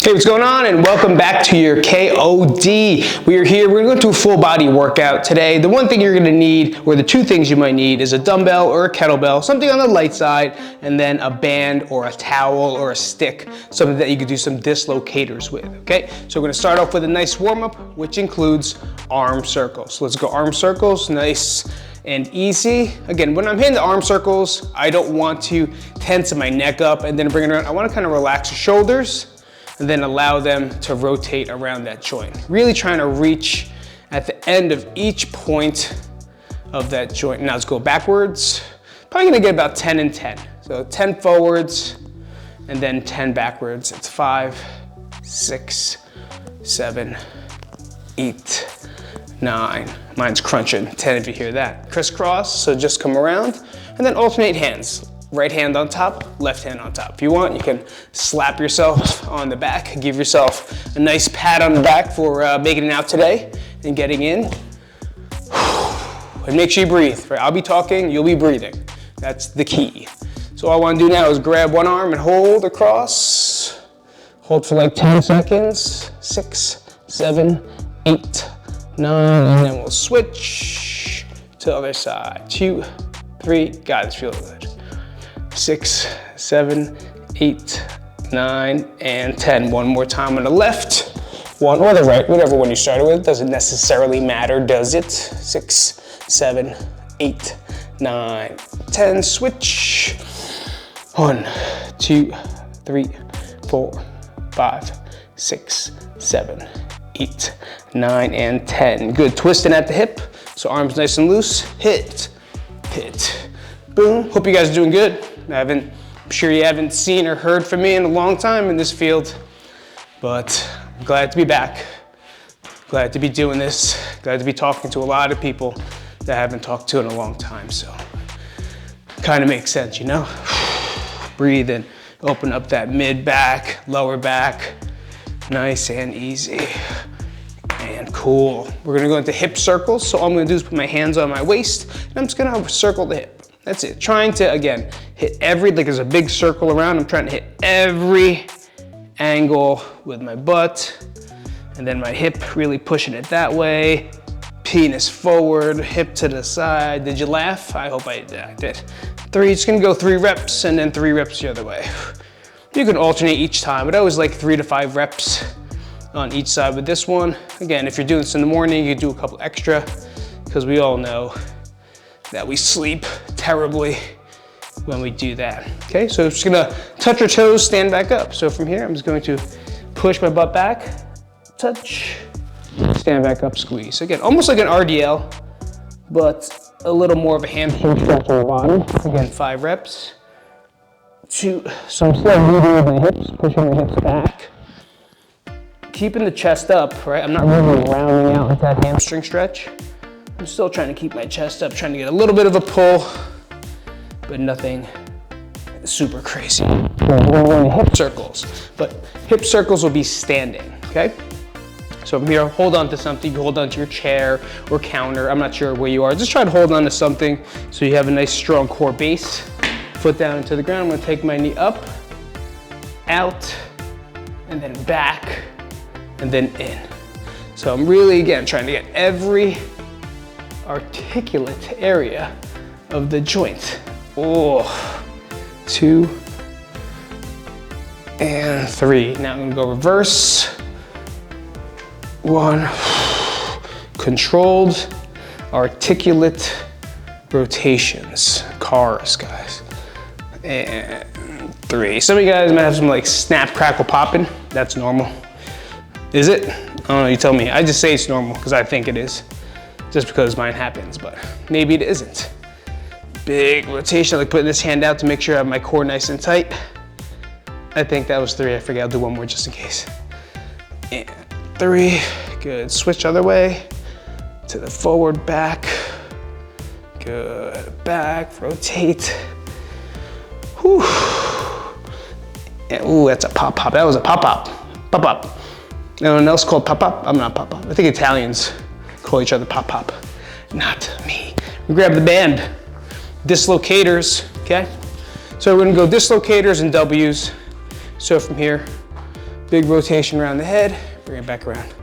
Hey, what's going on? And welcome back to your KOD. We are here, we're gonna go to a full body workout today. The one thing you're gonna need, or the two things you might need, is a dumbbell or a kettlebell, something on the light side, and then a band or a towel or a stick, something that you could do some dislocators with, okay? So we're gonna start off with a nice warm-up, which includes arm circles. So let's go arm circles, nice and easy. Again, when I'm hitting the arm circles, I don't want to tense my neck up and then bring it around. I wanna kind of relax the shoulders and then allow them to rotate around that joint. Really trying to reach at the end of each point of that joint. Now let's go backwards. Probably gonna get about 10 and 10. So 10 forwards and then 10 backwards. It's 5, 6, 7, 8, 9. Mine's crunching, 10 if you hear that. Crisscross, so just come around and then alternate hands. Right hand on top, left hand on top. If you want, you can slap yourself on the back, give yourself a nice pat on the back for making it out today and getting in. And make sure you breathe, right? I'll be talking, you'll be breathing. That's the key. So all I wanna do now is grab one arm and hold across. Hold for like 10 seconds. 6, 7, 8, 9, and then we'll switch to the other side. 2, 3, God, this feels good. 6, 7, 8, 9, and 10. One more time on the left, one or the right, whatever one you started with. Doesn't necessarily matter, does it? 6, 7, 8, 9, 10. Switch. 1, 2, 3, 4, 5, 6, 7, 8, 9, and 10. Good, twisting at the hip, so arms nice and loose. Hit, hit, boom. Hope you guys are doing good. I'm sure you haven't seen or heard from me in a long time in this field, but I'm glad to be back. Glad to be doing this. Glad to be talking to a lot of people that I haven't talked to in a long time, so kind of makes sense, you know? Breathe in, open up that mid back, lower back, nice and easy. And cool. We're gonna go into hip circles, so all I'm gonna do is put my hands on my waist, and I'm just gonna circle the hip. That's it. Trying to, again, hit every, like there's a big circle around, I'm trying to hit every angle with my butt, and then my hip, really pushing it that way. Penis forward, hip to the side. Did you laugh? I hope I did. 3, just gonna go 3 reps, and then 3 reps the other way. You can alternate each time, but I always like 3 to 5 reps on each side with this one. Again, if you're doing this in the morning, you can do a couple extra, because we all know that we sleep terribly when we do that. Okay, so I'm just gonna touch your toes, stand back up. So from here, I'm just going to push my butt back, touch, stand back up, squeeze. Again, almost like an RDL, but a little more of a hamstring stretch on the bottom. Again, 5 reps. 2, so I'm still moving with my hips, pushing my hips back. Keeping the chest up, right? I'm not really rounding out with that hamstring stretch. I'm still trying to keep my chest up, trying to get a little bit of a pull, but nothing super crazy. We're going to hip circles, but hip circles will be standing, okay? So from here, hold on to something. You hold on to your chair or counter. I'm not sure where you are. Just try to hold on to something so you have a nice strong core base. Foot down into the ground. I'm gonna take my knee up, out, and then back, and then in. So I'm really, again, trying to get every articulate area of the joint. Oh, 2 and 3. Now I'm gonna go reverse. 1, controlled, articulate rotations. Cars, guys. And 3. Some of you guys might have some like snap, crackle, popping. That's normal. Is it? I don't know, you tell me. I just say it's normal because I think it is. Just because mine happens, but maybe it isn't. Big rotation, I like putting this hand out to make sure I have my core nice and tight. I think that was 3, I forget, I'll do one more just in case. And 3, good. Switch other way to the forward, back. Good, back, rotate. Whew. And, ooh, that's a pop-pop, that was a pop-pop. Pop-pop. Anyone else called pop-pop? I'm not pop-pop. I think Italians call each other pop-pop, not me. We grab the band, dislocators, okay? So we're gonna go dislocators and W's. So from here, Big rotation around the head, bring it back around.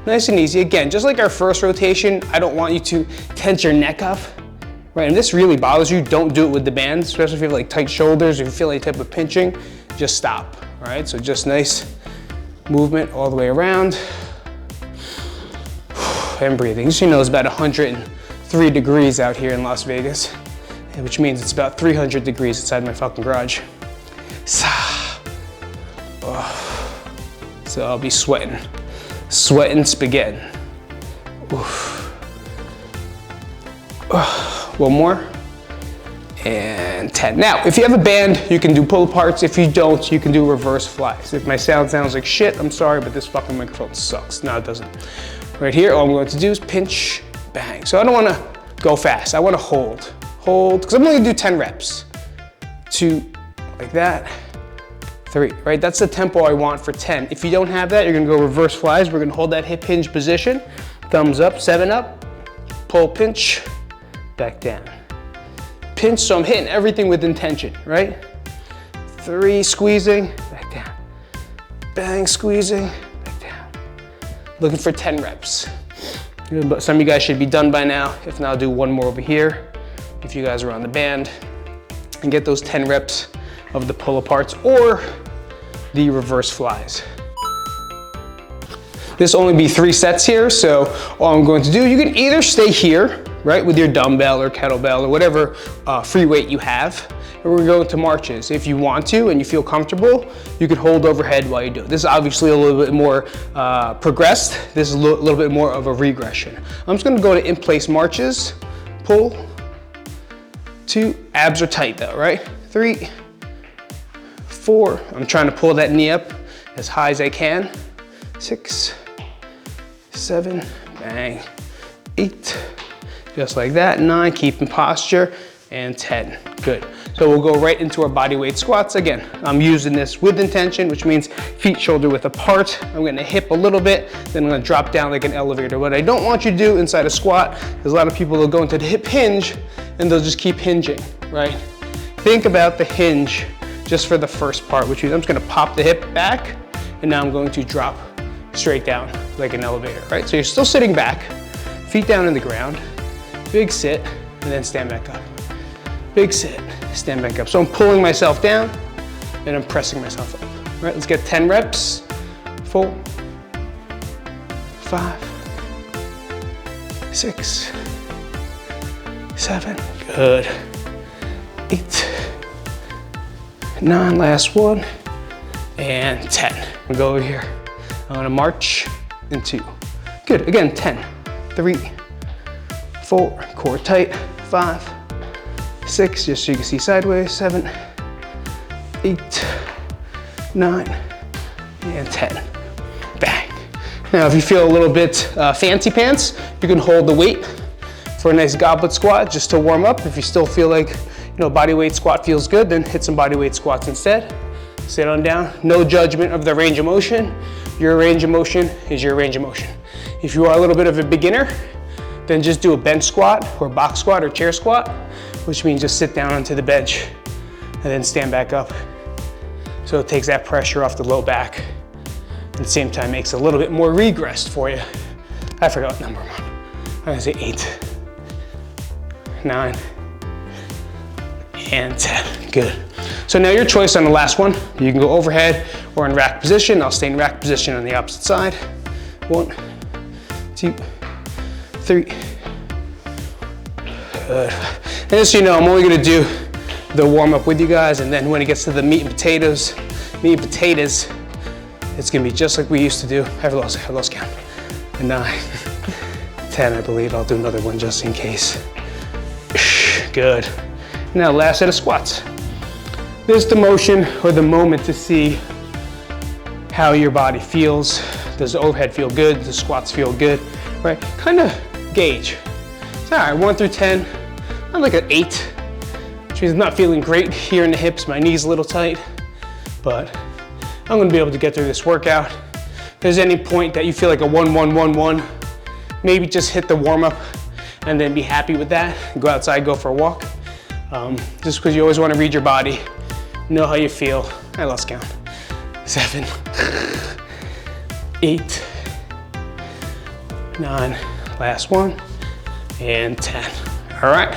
Nice and easy. Again, just like our first rotation, I don't want you to tense your neck up, right? And this really bothers you, don't do it with the band, especially if you have like tight shoulders, if you feel any type of pinching, just stop, all right? So just nice movement all the way around. And breathing. Just so you know, it's about 103 degrees out here in Las Vegas, which means it's about 300 degrees inside my fucking garage. So I'll be sweating spaghetti. One more, and 10. Now, if you have a band, you can do pull aparts. If you don't, you can do reverse flies. If my sound sounds like shit, I'm sorry, but this fucking microphone sucks. No, it doesn't. Right here, all I'm going to do is pinch, bang. So I don't wanna go fast, I wanna hold, because I'm only gonna do 10 reps. 2, like that. 3, right? That's the tempo I want for 10. If you don't have that, you're gonna go reverse flies. We're gonna hold that hip hinge position. Thumbs up, 7 up, pull, pinch, back down. Pinch, so I'm hitting everything with intention, right? 3, squeezing, back down. Bang, squeezing, back down. Looking for 10 reps. But some of you guys should be done by now. If not, I'll do one more over here. If you guys are on the band, and get those 10 reps of the pull aparts or the reverse flies. This will only be 3 sets here, so all I'm going to do, you can either stay here, right, with your dumbbell or kettlebell or whatever free weight you have, and we're going to marches. If you want to and you feel comfortable, you can hold overhead while you do it. This is obviously a little bit more progressed. This is a little bit more of a regression. I'm just gonna go to in-place marches, pull, 2, abs are tight though, right? 3, 4, I'm trying to pull that knee up as high as I can. 6, 7, bang. 8, just like that. 9, keep in posture, and 10, good. So we'll go right into our bodyweight squats. Again, I'm using this with intention, which means feet shoulder width apart. I'm gonna hip a little bit, then I'm gonna drop down like an elevator. What I don't want you to do inside a squat is a lot of people will go into the hip hinge and they'll just keep hinging, right? Think about the hinge just for the first part, which means I'm just gonna pop the hip back, and now I'm going to drop straight down like an elevator, right? So you're still sitting back, feet down in the ground, big sit, and then stand back up. Big sit, stand back up. So I'm pulling myself down, and I'm pressing myself up. All right, let's get 10 reps. 4, 5, 6, 7, good. 8, 9, last one, and 10. We'll go over here. I'm gonna march in 2. Good, again, 10, 3, 4, core tight, 5, 6, just so you can see sideways, 7, 8, 9, and 10. Bang. Now, if you feel a little bit fancy pants, you can hold the weight for a nice goblet squat just to warm up. If you still feel like, you know, body weight squat feels good, then hit some body weight squats instead. Sit on down. No judgment of the range of motion. Your range of motion is your range of motion. If you are a little bit of a beginner, then just do a bench squat or box squat or chair squat, which means just sit down onto the bench and then stand back up. So it takes that pressure off the low back. At the same time, makes it a little bit more regressed for you. I forgot what number I'm on. I'm gonna say 8, 9, and 10, good. So now your choice on the last one. You can go overhead or in rack position. I'll stay in rack position on the opposite side. 1, 2, 3, good. And just so you know, I'm only gonna do the warm up with you guys, and then when it gets to the meat and potatoes, it's gonna be just like we used to do. I've lost count. 9, 10, I believe. I'll do another one just in case. Good. Now, last set of squats. This is the motion or the moment to see how your body feels. Does the overhead feel good? Does the squats feel good? Right? Kind of gauge. It's all right, 1 through 10. I'm like an 8, which means I'm not feeling great here in the hips. My knee's a little tight, but I'm gonna be able to get through this workout. If there's any point that you feel like a 1, 1, 1, 1, maybe just hit the warm up and then be happy with that. Go outside, go for a walk. Just because you always want to read your body, know how you feel. I lost count. 7, 8, 9, last one, and 10. All right,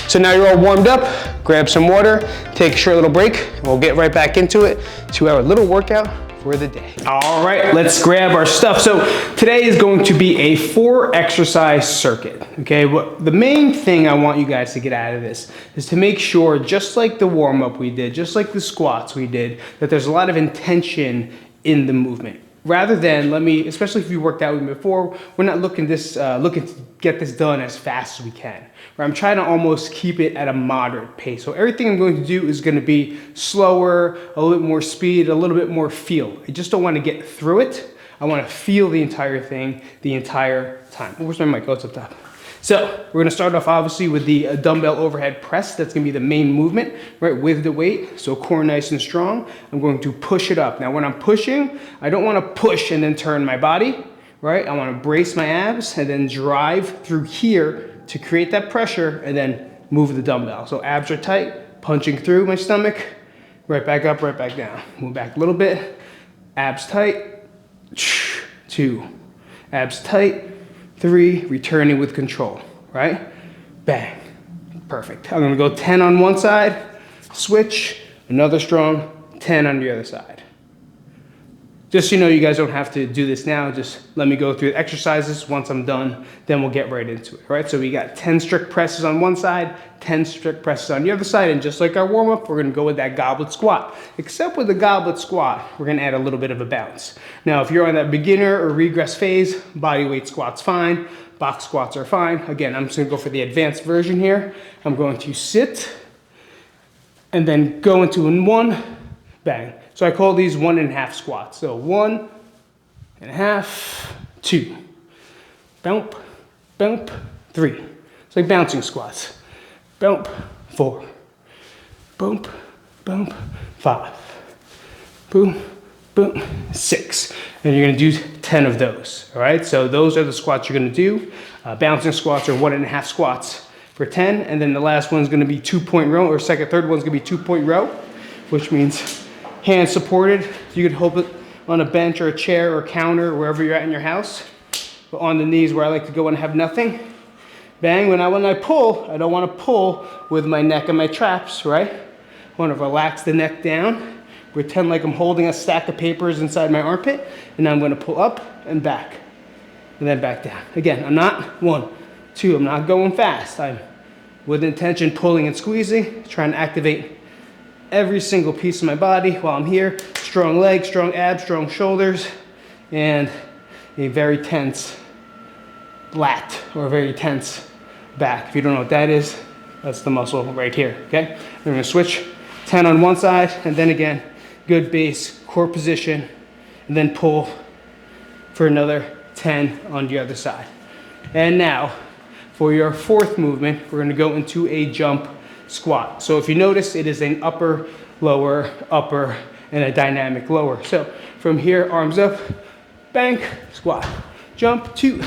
so now you're all warmed up. Grab some water, take a short little break, and we'll get right back into it to our little workout for the day. All right, let's grab our stuff. So today is going to be a 4 exercise circuit, okay? The main thing I want you guys to get out of this is to make sure, just like the warm-up we did, just like the squats we did, that there's a lot of intention in the movement. Rather than, especially if you worked out with me before, we're not looking to get this done as fast as we can. Right? I'm trying to almost keep it at a moderate pace. So everything I'm going to do is going to be slower, a little bit more speed, a little bit more feel. I just don't want to get through it. I want to feel the entire thing the entire time. Where's my mic? Oh, it's up top. So we're going to start off obviously with the dumbbell overhead press. That's going to be the main movement, right, with the weight. So core nice and strong. I'm going to push it up. Now when I'm pushing, I don't want to push and then turn my body, right? I want to brace my abs and then drive through here to create that pressure and then move the dumbbell. So abs are tight, punching through my stomach, right back up, right back down. Move back a little bit, abs tight, 2, abs tight, 3, returning with control, right? Bang, perfect. I'm gonna go 10 on one side, switch, another strong 10 on the other side. Just so you know, you guys don't have to do this now, just let me go through the exercises. Once I'm done, then we'll get right into it, right? So we got 10 strict presses on one side, 10 strict presses on the other side, and just like our warm-up, we're gonna go with that goblet squat. Except with the goblet squat, we're gonna add a little bit of a bounce. Now, if you're on that beginner or regress phase, body weight squat's fine, box squats are fine. Again, I'm just gonna go for the advanced version here. I'm going to sit, and then go into 1, bang. So I call these 1.5 squats. So 1.5, 2, bump, bump, 3. It's like bouncing squats. Bump, 4, bump, bump, 5, boom, boom, 6. And you're gonna do 10 of those, all right? So those are the squats you're gonna do. Bouncing squats are 1.5 squats for 10, and then the last one's gonna be 2-point row, or third one's gonna be 2-point row, which means hands supported. You could hold it on a bench or a chair or a counter, wherever you're at in your house. But on the knees, where I like to go and have nothing. Bang, when I pull, I don't want to pull with my neck and my traps, right? I want to relax the neck down, pretend like I'm holding a stack of papers inside my armpit, and I'm going to pull up and back, and then back down. Again, I'm not 1, 2, I'm not going fast. I'm with intention pulling and squeezing, trying to activate every single piece of my body while I'm here. Strong legs, strong abs, strong shoulders, and a very tense lat, or a very tense back. If you don't know what that is, that's the muscle right here, okay? We're gonna switch 10 on one side, and then again, good base, core position, and then pull for another 10 on the other side. And now, for your 4th movement, we're gonna go into a jump squat. So if you notice, it is an upper, lower, upper, and a dynamic lower. So from here, arms up, bank, squat, jump, 2,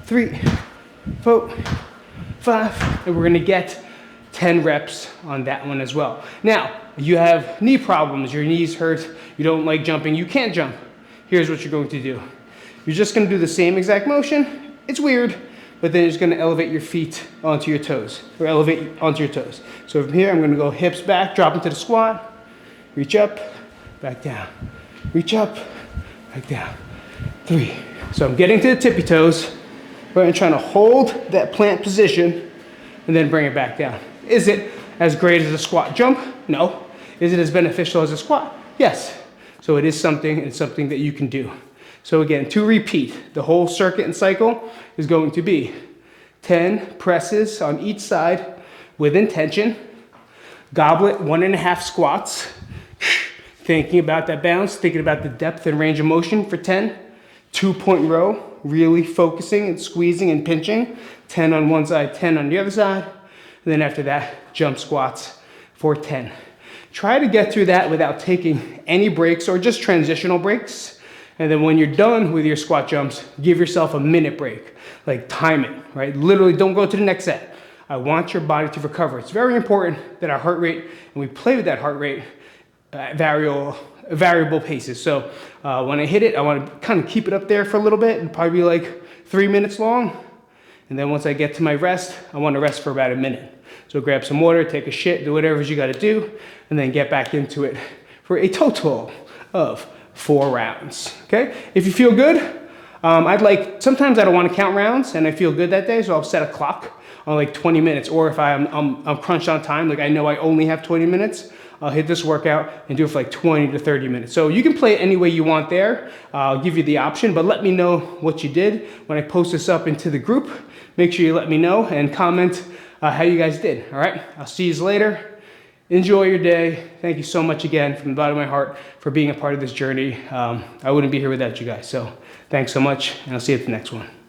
3, 4, 5, and we're gonna get 10 reps on that one as well. Now, you have knee problems, your knees hurt, you don't like jumping, you can't jump. Here's what you're going to do. You're just gonna do the same exact motion. It's weird, but then you're just gonna elevate your feet onto your toes, or elevate onto your toes. So from here, I'm gonna go hips back, drop into the squat, reach up, back down, reach up, back down, 3. So I'm getting to the tippy toes, right, and trying to hold that plant position, and then bring it back down. Is it as great as a squat jump? No. Is it as beneficial as a squat? Yes. So it is something, and it's something that you can do. So again, to repeat, the whole circuit and cycle is going to be 10 presses on each side with intention, goblet 1.5 squats, thinking about that balance, thinking about the depth and range of motion for 10, 2-point row, really focusing and squeezing and pinching, 10 on one side, 10 on the other side, and then after that, jump squats for 10. Try to get through that without taking any breaks or just transitional breaks. And then when you're done with your squat jumps, give yourself a minute break. Like time it, right? Literally don't go to the next set. I want your body to recover. It's very important that our heart rate, and we play with that heart rate variable variable paces. So when I hit it, I want to kind of keep it up there for a little bit. It'll probably be like 3 minutes long. And then once I get to my rest, I want to rest for about a minute. So grab some water, take a shit, do whatever you got to do, and then get back into it for a total of 4 rounds. Okay? If you feel good, sometimes I don't want to count rounds and I feel good that day, so I'll set a clock on like 20 minutes. Or if I'm crunched on time, like I know I only have 20 minutes, I'll hit this workout and do it for like 20 to 30 minutes. So you can play it any way you want there. I'll give you the option, but let me know what you did when I post this up into the group. Make sure you let me know and comment how you guys did. All right, I'll see you later. Enjoy your day. Thank you so much again from the bottom of my heart for being a part of this journey. I wouldn't be here without you guys. So thanks so much, and I'll see you at the next one.